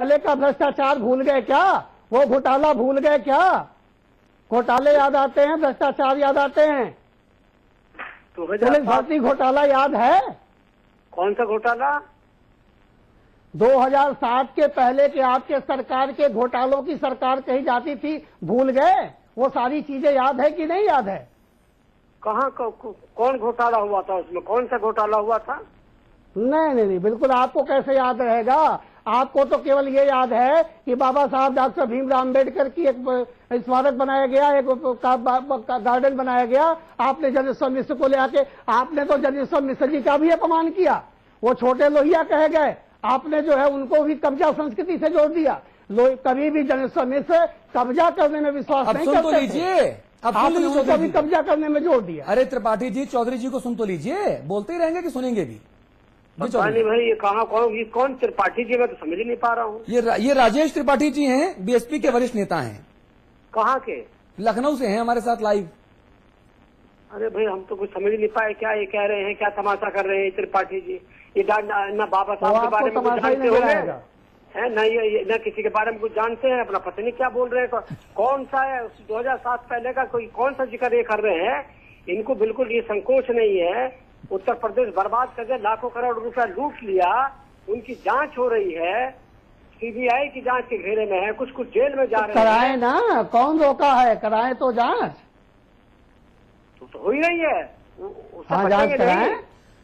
पहले का भ्रष्टाचार भूल गए क्या? वो घोटाला भूल गए क्या? घोटाले याद आते हैं, भ्रष्टाचार याद आते हैं। पुलिस भर्ती घोटाला याद है? कौन सा घोटाला? 2007 के पहले के आपके सरकार के घोटालों की सरकार कही जाती थी, भूल गए? वो सारी चीजें याद है कि नहीं याद है? कहाँ कौन घोटाला हुआ था? उसमें कौन सा घोटाला हुआ था? नहीं, बिल्कुल आपको कैसे याद रहेगा? आपको तो केवल ये याद है कि बाबा साहब डॉक्टर भीमराव अम्बेडकर की एक स्मारक बनाया गया, एक गार्डन बनाया गया। आपने जनेश्वर मिश्र को ले आके, आपने तो जनेश्वर मिश्र जी का भी अपमान किया। वो छोटे लोहिया कहे गए, आपने जो है उनको भी कब्जा संस्कृति से जोड़ दिया। कभी भी जनेश्वर मिश्र कब्जा करने में विश्वास नहीं करते। सुन तो लीजिए, आपने उनको भी कब्जा करने में जोड़ दिया। अरे त्रिपाठी जी, चौधरी जी को सुन तो लीजिए, बोलते ही रहेंगे कि सुनेंगे भी? नहीं भाई, ये कौन त्रिपाठी जी? मैं तो समझ ही नहीं पा रहा हूँ। ये राजेश त्रिपाठी जी हैं, बीएसपी के वरिष्ठ नेता हैं। कहाँ के? लखनऊ से हैं, हमारे साथ लाइव। अरे भाई, हम तो कुछ समझ नहीं पाए, क्या ये कह रहे हैं, क्या तमाशा कर रहे हैं त्रिपाठी जी? ये न बाबा साहब के बारे में कुछ जानते होंगे, है न किसी के बारे में कुछ जानते हैं? अपना पता नहीं क्या बोल रहे हैं। कौन सा है 2007 पहले का कोई कौन सा जिक्र ये कर रहे हैं? इनको बिल्कुल ये संकोच नहीं है। उत्तर प्रदेश बर्बाद करके लाखों करोड़ रुपया लूट लिया, उनकी जांच हो रही है, सीबीआई की जांच के घेरे में है, कुछ जेल में जा रहे हैं। कराए ना, कौन रोका है? कराए तो जांच तो हो ही रही है। हाँ, जांच कराए।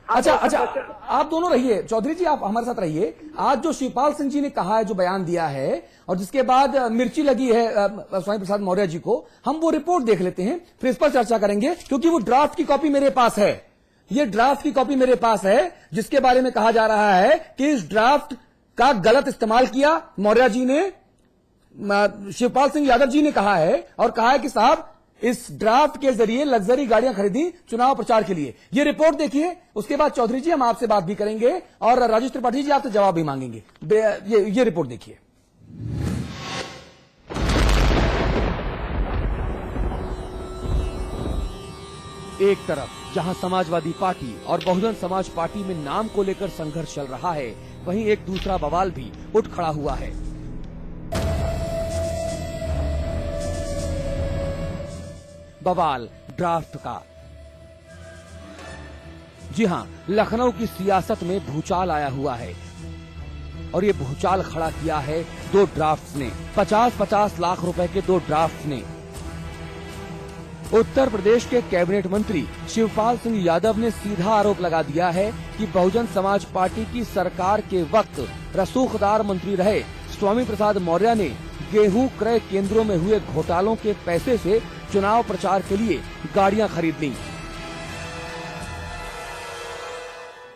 अच्छा, आप दोनों रहिए, चौधरी जी आप हमारे साथ रहिए। आज जो शिवपाल सिंह जी ने कहा है, जो बयान दिया है, और जिसके बाद मिर्ची लगी है स्वामी प्रसाद मौर्य जी को, हम वो रिपोर्ट देख लेते हैं, फिर इस पर चर्चा करेंगे। क्योंकि वो ड्राफ्ट की कॉपी मेरे पास है, ये ड्राफ्ट की कॉपी मेरे पास है, जिसके बारे में कहा जा रहा है कि इस ड्राफ्ट का गलत इस्तेमाल किया मौर्य जी ने। शिवपाल सिंह यादव जी ने कहा है, और कहा है कि साहब इस ड्राफ्ट के जरिए लग्जरी गाड़ियां खरीदी चुनाव प्रचार के लिए। ये रिपोर्ट देखिए, उसके बाद चौधरी जी हम आपसे बात भी करेंगे और राजेश त्रिपाठी जी आपसे जवाब भी मांगेंगे। ये रिपोर्ट देखिए। एक तरफ जहां समाजवादी पार्टी और बहुजन समाज पार्टी में नाम को लेकर संघर्ष चल रहा है, वहीं एक दूसरा बवाल भी उठ खड़ा हुआ है। बवाल ड्राफ्ट का। जी हां, लखनऊ की सियासत में भूचाल आया हुआ है, और ये भूचाल खड़ा किया है दो ड्राफ्ट्स ने, 50-50 लाख रुपए के दो ड्राफ्ट्स ने। उत्तर प्रदेश के कैबिनेट मंत्री शिवपाल सिंह यादव ने सीधा आरोप लगा दिया है कि बहुजन समाज पार्टी की सरकार के वक्त रसूखदार मंत्री रहे स्वामी प्रसाद मौर्य ने गेहूं क्रय केंद्रों में हुए घोटालों के पैसे से चुनाव प्रचार के लिए गाड़ियां खरीद ली।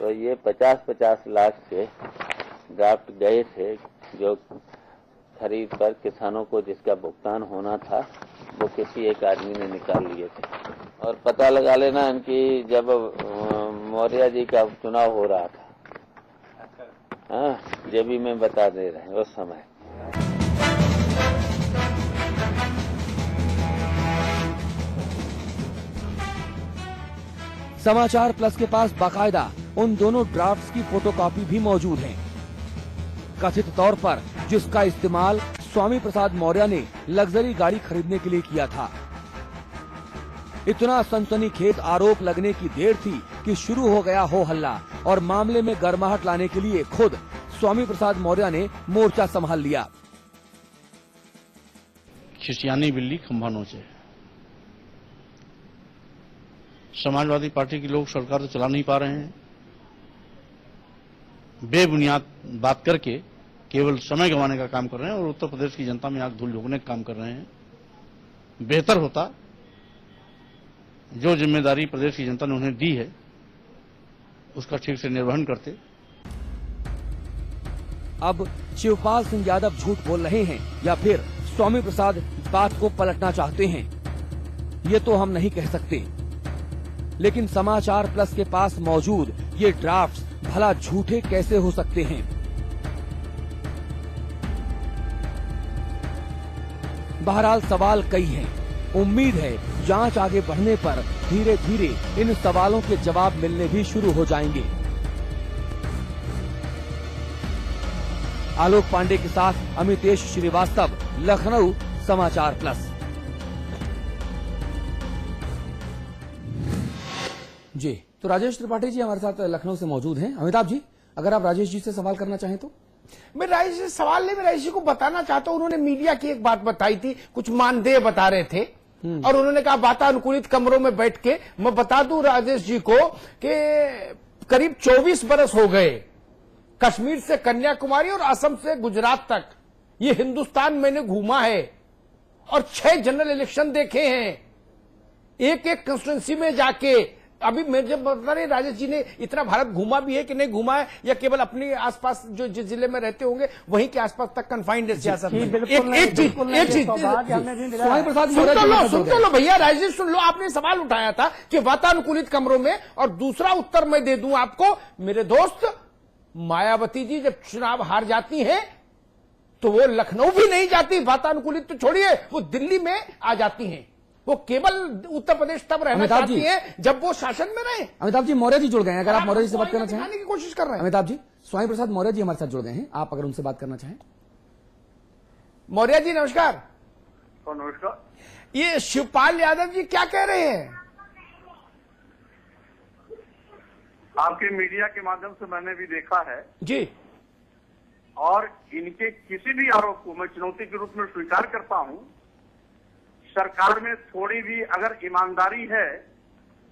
तो ये 50-50 लाख के ड्राफ्ट गए थे, जो खरीद पर किसानों को जिसका भुगतान होना था वो किसी एक आदमी ने निकाल लिए थे। और पता लगा लेना इनकी, जब मौर्य जी का चुनाव हो रहा था, हाँ, ये भी मैं बता दे रहे हैं उस समय। समाचार प्लस के पास बाकायदा उन दोनों ड्राफ्ट्स की फोटोकॉपी भी मौजूद है। कथित तौर पर जिसका इस्तेमाल स्वामी प्रसाद मौर्य ने लग्जरी गाड़ी खरीदने के लिए किया था। इतना सनसनीखेज आरोप लगने की देर थी कि शुरू हो गया हो हल्ला, और मामले में गर्माहट लाने के लिए खुद स्वामी प्रसाद मौर्य ने मोर्चा संभाल लिया। खिसियानी बिल्ली खंभा नोचे। समाजवादी पार्टी के लोग सरकार तो चला नहीं पा रहे हैं, बेबुनियाद बात करके केवल समय गंवाने का काम कर रहे हैं, और उत्तर प्रदेश की जनता में आग धूल झोंकने का काम कर रहे हैं। बेहतर होता जो जिम्मेदारी प्रदेश की जनता ने उन्हें दी है उसका ठीक से निर्वहन करते। अब शिवपाल सिंह यादव झूठ बोल रहे हैं या फिर स्वामी प्रसाद बात को पलटना चाहते हैं, ये तो हम नहीं कह सकते। लेकिन समाचार प्लस के पास मौजूद ये ड्राफ्ट्स भला झूठे कैसे हो सकते हैं? बहरहाल सवाल कई हैं। उम्मीद है जांच आगे बढ़ने पर धीरे धीरे इन सवालों के जवाब मिलने भी शुरू हो जाएंगे। आलोक पांडे के साथ अमितेश श्रीवास्तव, लखनऊ समाचार प्लस। जी, तो राजेश त्रिपाठी जी हमारे साथ लखनऊ से मौजूद हैं। अमिताभ जी, अगर आप राजेश जी से सवाल करना चाहें तो। मैं राजेश से सवाल नहीं, मैं राजेश जी को बताना चाहता हूं, उन्होंने मीडिया की एक बात बताई थी, कुछ मानदेय बता रहे थे और उन्होंने कहा वातानुकूलित कमरों में बैठ के। मैं बता दूं राजेश जी को कि करीब 24 बरस हो गए कश्मीर से कन्याकुमारी और असम से गुजरात तक ये हिंदुस्तान मैंने घूमा है और 6 जनरल इलेक्शन देखे हैं, एक एक कंस्टिट्यूंसी में जाके। अभी मैं जब बता रहे राजेश जी ने इतना भारत घूमा भी है कि नहीं घूमा है, या केवल अपने आसपास जो जिस जिले में रहते होंगे वहीं के आसपास तक कन्फाइंड है सियासत में। एक चीज स्वामी प्रसाद सुन तो लो भैया, राजेश सुन लो, आपने सवाल उठाया था कि वातानुकूलित कमरों में, और दूसरा उत्तर मैं दे दूं आपको मेरे दोस्त, मायावती जी जब चुनाव हार जाती हैं तो वो लखनऊ भी नहीं जाती, वातानुकूलित तो छोड़िए, वो दिल्ली में आ जाती हैं। वो केवल उत्तर प्रदेश तब रहना चाहती हैं जब वो शासन में रहे। अमिताभ जी, मौर्य जी जुड़ गए हैं, अगर आप मौर्य जी से बात करना चाहें। की कोशिश कर रहे हैं अमिताभ जी, स्वामी प्रसाद मौर्य जी हमारे साथ जुड़ गए हैं, आप अगर उनसे बात करना चाहें। मौर्य जी नमस्कार। नमस्कार। ये शिवपाल यादव जी क्या कह रहे हैं? आपके मीडिया के माध्यम से मैंने भी देखा है जी, और इनके किसी भी आरोप को मैं चुनौती के रूप में स्वीकार करता हूं। सरकार में थोड़ी भी अगर ईमानदारी है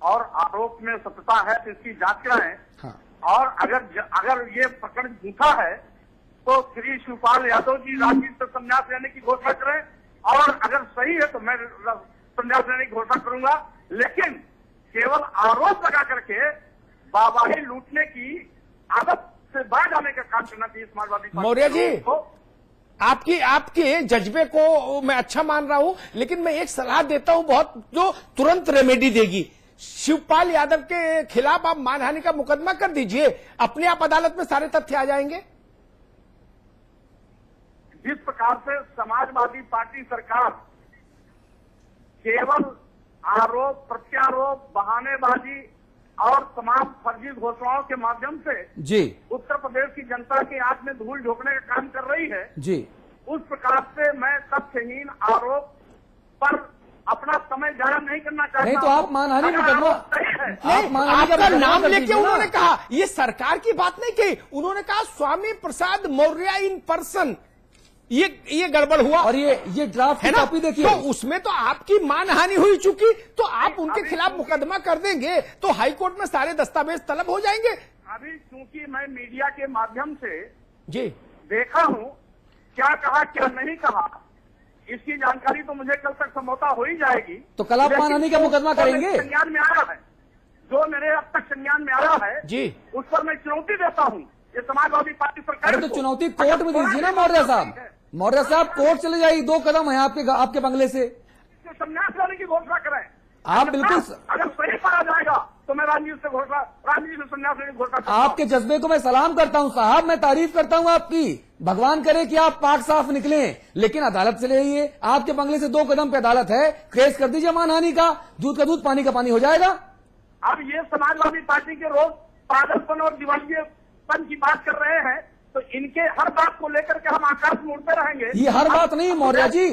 और आरोप में सत्यता है तो इसकी जांच कराएं। हाँ। और अगर ये प्रकरण झूठा है तो श्री शिवपाल यादव जी राजनीति से संन्यास लेने की घोषणा करें, और अगर सही है तो मैं संन्यास लेने की घोषणा करूंगा। लेकिन केवल आरोप लगा करके वाहवाही लूटने की आदत से बाहर जाने का काम करना चाहिए समाजवादी पार्टी। मौर्य जी, आपके जज्बे को मैं अच्छा मान रहा हूं, लेकिन मैं एक सलाह देता हूं बहुत, जो तुरंत रेमेडी देगी। शिवपाल यादव के खिलाफ आप मानहानि का मुकदमा कर दीजिए, अपने आप अदालत में सारे तथ्य आ जाएंगे। जिस प्रकार से समाजवादी पार्टी सरकार केवल आरोप प्रत्यारोप, बहानेबाजी और तमाम फर्जी घोषणाओं के माध्यम से जी उत्तर प्रदेश की जनता की आंख में धूल झोंकने का काम कर रही है, जी, उस प्रकार से मैं तथ्यहीन आरोप पर अपना समय जाया नहीं करना चाहता। नहीं तो आप मानहानि मुकदमा, आप आपका नाम लेके उन्होंने कहा, ये सरकार की बात नहीं कही, उन्होंने कहा स्वामी प्रसाद मौर्य इन पर्सन, ये गड़बड़ हुआ। और ये ड्राफ्ट है की ना, कॉपी देखिए, तो उसमें तो आपकी मानहानि हुई चुकी, तो आप उनके खिलाफ मुकदमा कर देंगे तो हाईकोर्ट में सारे दस्तावेज तलब हो जाएंगे। अभी चूंकि मैं मीडिया के माध्यम से जी देखा हूं क्या कहा क्या नहीं कहा, इसकी जानकारी तो मुझे कल तक संभवतः हो ही जाएगी। तो कल आप मानहानि का मुकदमा करेंगे? संज्ञान में आया है, जो मेरे अब तक संज्ञान में आया है जी, उस पर मैं चुनौती देता हूं ये समाजवादी पार्टी सरकार। अरे तो चुनौती कोर्ट में दीजिए ना मौर्य साहब। मौर्य साहब, कोर्ट चले जाइए, 2 कदम है आपके बंगले से। संन्यास लेने की घोषणा करें। आप बिल्कुल, अगर सही पाया जाएगा तो मैं राजनीति से संन्यास लेने की घोषणा। आपके जज्बे को मैं सलाम करता हूं साहब, मैं तारीफ करता हूं आपकी। भगवान करे कि आप पाक साफ निकले, लेकिन अदालत से ले आइए। आपके बंगले से 2 कदम पे अदालत है, केस कर दीजिए मानहानि का, दूध का दूध पानी का पानी हो जाएगा। अब ये समाजवादी पार्टी के रोज पागलपन और दिवालियेपन की बात कर रहे हैं, तो इनके हर बात को लेकर के हम आकाश में उड़ते रहेंगे। ये हर बात नहीं मौर्य जी,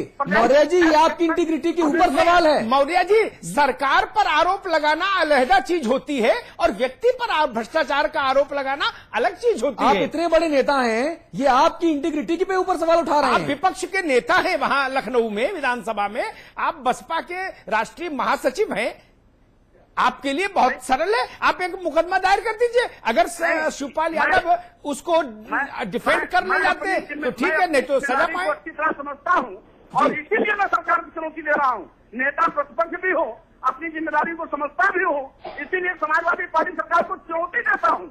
ये आपकी इंटीग्रिटी के ऊपर सवाल है। मौर्य जी, सरकार पर आरोप लगाना अलहदा चीज होती है और व्यक्ति पर भ्रष्टाचार का आरोप लगाना अलग चीज होती है। आप इतने बड़े नेता हैं, ये आपकी इंटीग्रिटी के ऊपर सवाल उठा रहे आप हैं। विपक्ष के नेता हैं वहां लखनऊ में विधानसभा में, आप बसपा के राष्ट्रीय महासचिव हैं, आपके लिए बहुत सरल है, आप एक मुकदमा दायर कर दीजिए। अगर शिवपाल यादव उसको डिफेंड कर ले जाते हैं तो ठीक है, नहीं तो सजा पाए। अच्छी तरह समझता हूँ और इसीलिए मैं सरकार को चुनौती दे रहा हूँ। नेता प्रतिपक्ष भी हो, अपनी जिम्मेदारी को समझता भी हो, इसीलिए समाजवादी पार्टी सरकार को चुनौती देता हूँ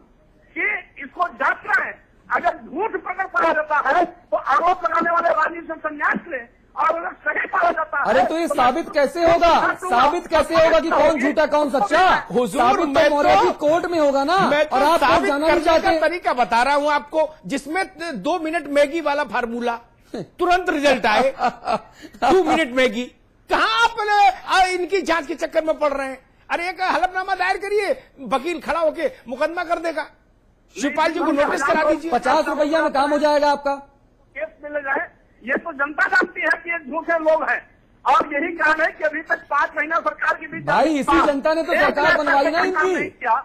कि इसको जांचना है। अगर झूठ प्रकट पाया जाता है तो आरोप लगाने वाले राजनीति से संन्यास ले, और अगर सही पाया जाता है। अरे तो ये साबित कैसे होगा? साबित कैसे होगा कि कौन झूठा कौन सच्चा? हुजूर, मैं मौर्य जी कोर्ट में होगा ना, मैं और आप साबित जाना नहीं करने का चाहते। तरीका बता रहा हूं आपको, जिसमें 2 मिनट मैगी वाला फार्मूला, तुरंत रिजल्ट आए। 2 मिनट मैगी, कहां आप इनकी जांच के चक्कर में पड़ रहे हैं? अरे एक हलफनामा दायर करिए, वकील खड़ा होके मुकदमा कर देगा। शिवपाल जी को नोटिस करा दीजिए। 50 रुपया में काम हो जाएगा आपका। केस मिले जाए, ये तो जनता जानती है कि ये झूठे लोग हैं। और यही कारण है कि अभी तक 5 महीना सरकार के बीच भाई इसी जनता ने तो सरकार बनवाई ना इनकी,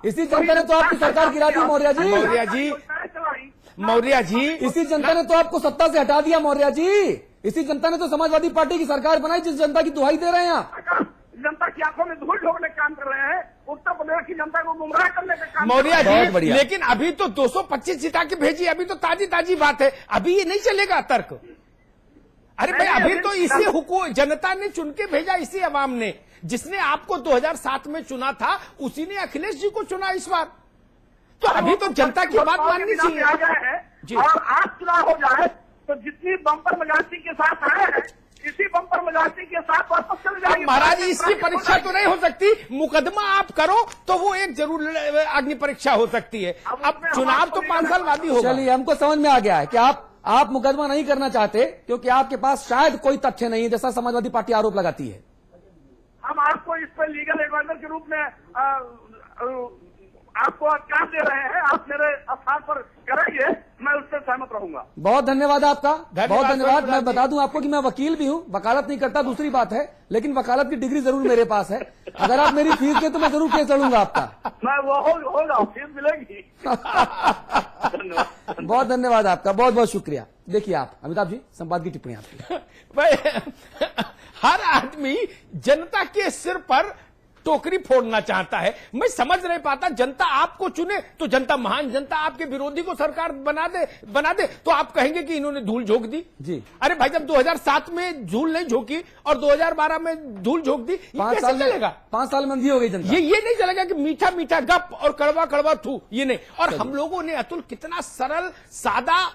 इसी जनता ने तो आपकी सरकार गिरा दी मौर्य जी। मौर्य जी इसी जनता ने तो आपको सत्ता से हटा दिया मौर्य जी। इसी जनता ने तो समाजवादी पार्टी की सरकार बनाई जिस जनता की दुहाई दे रहे हैं आप। जनता की आंखों में धूल झोंकने का काम कर रहे हैं, उत्तर प्रदेश की जनता को गुमराह करने का काम। मौर्य बहुत जी बढ़िया। लेकिन अभी तो 225 जिता के भेजी, अभी तो ताजी बात है, अभी ये नहीं चलेगा तर्क। अरे भाई अभी तो इसी हुकूमत जनता ने चुन के भेजा, इसी अवाम ने, जिसने आपको 2007 में चुना था उसी ने अखिलेश जी को चुना इस बार। तो अभी तो जनता की बात माननी चाहिए। आ गया है और आज चुनाव हो जाए तो जितनी बम्पर मजासी के साथ आए हैं इसी बम्पर मजासी के साथ वापस चले जाएंगे। महाराज इसकी परीक्षा तो नहीं हो सकती, मुकदमा आप करो तो वो एक जरूर अग्नि परीक्षा हो सकती है। अब चुनाव तो 5 साल बाद ही होगा। चलिए हमको समझ में आ गया है कि आप मुकदमा नहीं करना चाहते क्योंकि आपके पास शायद कोई तथ्य नहीं है, जैसा समाजवादी पार्टी आरोप लगाती है। हम आपको इस पर लीगल एडवाइजर के रूप में आपको अधिकार दे रहे हैं, आप मेरे स्थान पर कराइए, मैं उससे सहमत रहूंगा। बहुत धन्यवाद आपका, बहुत धन्यवाद। मैं धन्यवाद बता दूं आपको कि मैं वकील भी हूं, वकालत नहीं करता दूसरी बात है, लेकिन वकालत की डिग्री जरूर मेरे पास है। अगर आप मेरी फीस दें तो मैं जरूर केस लड़ूंगा आपका। मैं वो होगा, फीस मिलेगी। बहुत धन्यवाद आपका, बहुत बहुत शुक्रिया। देखिए आप अमिताभ जी, संवाद की टिप्पणी आपकी। भाई हर आदमी जनता के सिर पर टोकरी फोड़ना चाहता है। मैं समझ नहीं पाता, जनता आपको चुने तो जनता महान जनता आपके विरोधी को सरकार बना दे तो आप कहेंगे कि इन्होंने धूल झोंक दी जी। अरे भाई जब 2007 में धूल नहीं झोंकी और 2012 में धूल झोंक दी, 5 साल चलेगा? 5 साल में अंधी हो गई जनता। ये नहीं चलेगा कि मीठा मीठा गप और कड़वा कड़वा थू, ये नहीं। और हम लोगों ने अतुल कितना सरल सादा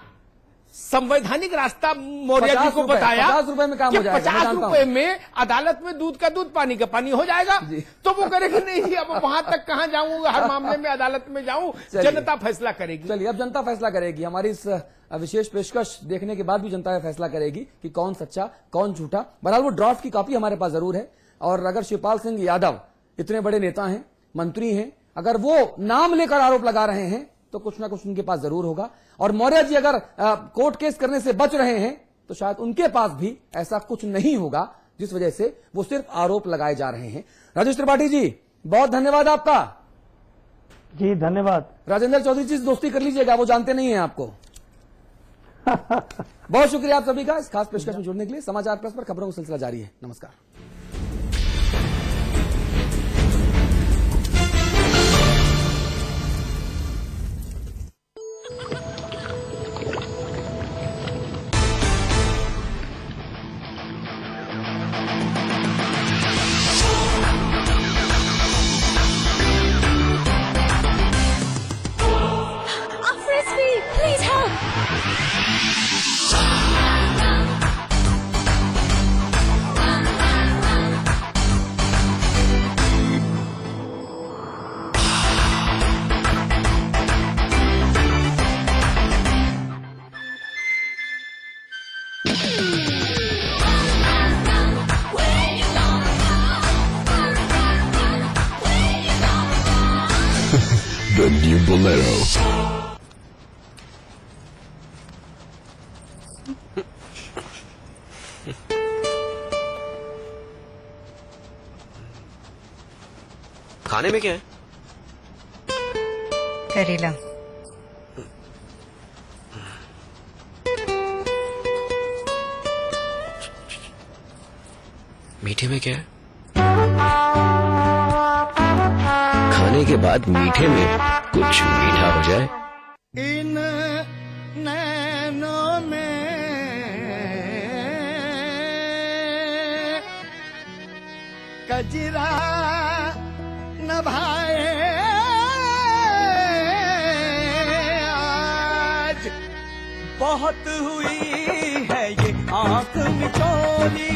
संवैधानिक रास्ता मौर्य जी को बताया 50 रुपए में काम हो जाएगा। 50 रुपए में अदालत में दूध का दूध पानी का पानी हो जाएगा। तो वो करेगा नहीं जी, अब वहां तक कहां जाऊंगा, हर मामले में अदालत में जाऊं, जनता फैसला करेगी। चलिए अब जनता फैसला करेगी। हमारी इस विशेष पेशकश देखने के बाद भी जनता फैसला करेगी कि कौन सच्चा कौन झूठा। बहरहाल वो ड्राफ्ट की कॉपी हमारे पास जरूर है, और अगर शिवपाल सिंह यादव इतने बड़े नेता हैं, मंत्री हैं, अगर वो नाम लेकर आरोप लगा रहे हैं तो कुछ ना कुछ उनके पास जरूर होगा। और मौर्य जी अगर कोर्ट केस करने से बच रहे हैं तो शायद उनके पास भी ऐसा कुछ नहीं होगा जिस वजह से वो सिर्फ आरोप लगाए जा रहे हैं। राजेश त्रिपाठी जी, बहुत धन्यवाद आपका। जी धन्यवाद। राजेंद्र चौधरी जी से दोस्ती कर लीजिएगा, वो जानते नहीं है आपको। बहुत शुक्रिया आप सभी का इस खास पेशकश में जुड़ने के लिए। समाचार प्लस पर खबरों का सिलसिला जारी है। नमस्कार। Please help! The new Bolero. खाने में क्या है? करेला। मीठे में क्या है? खाने के बाद मीठे में कुछ मीठा हो जाए। इन नैनों में कजरा नभाए आज बहुत हुई है ये आंख मिचोली,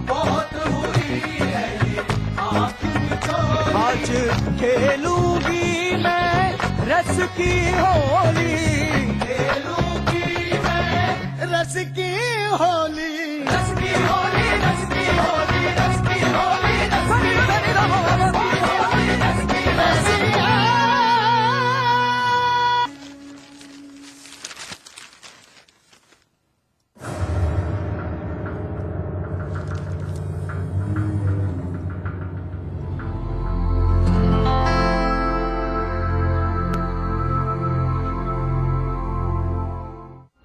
बहुत हुई है ये आंख मिचोली। आज खेलूंगी मैं रस की होली, खेलूंगी मैं रस की होली, रस की होली।